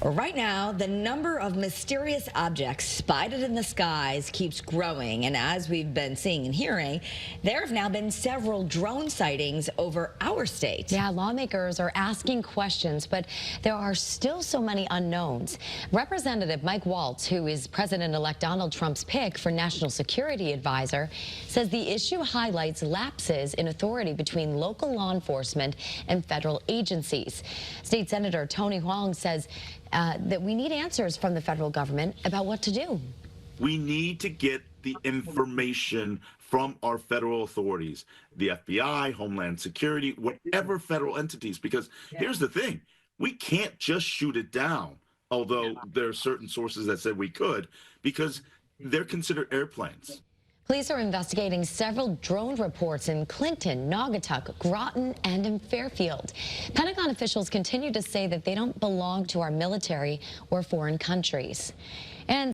Right now, the number of mysterious objects spotted in the skies keeps growing. And as we've been seeing and hearing, there have now been several drone sightings over our state. Yeah, lawmakers are asking questions, but there are still so many unknowns. Representative Mike Waltz, who is President-elect Donald Trump's pick for National Security Advisor, says the issue highlights lapses in authority between local law enforcement and federal agencies. State Senator Tony Hwang says that we need answers from the federal government about what to do. We need to get the information from our federal authorities, the FBI, Homeland Security, whatever federal entities, because here's the thing, we can't just shoot it down, although there are certain sources that said we could, because they're considered airplanes. Police are investigating several drone reports in Clinton, Naugatuck, Groton, and in Fairfield. Pentagon officials continue to say that they don't belong to our military or foreign countries. And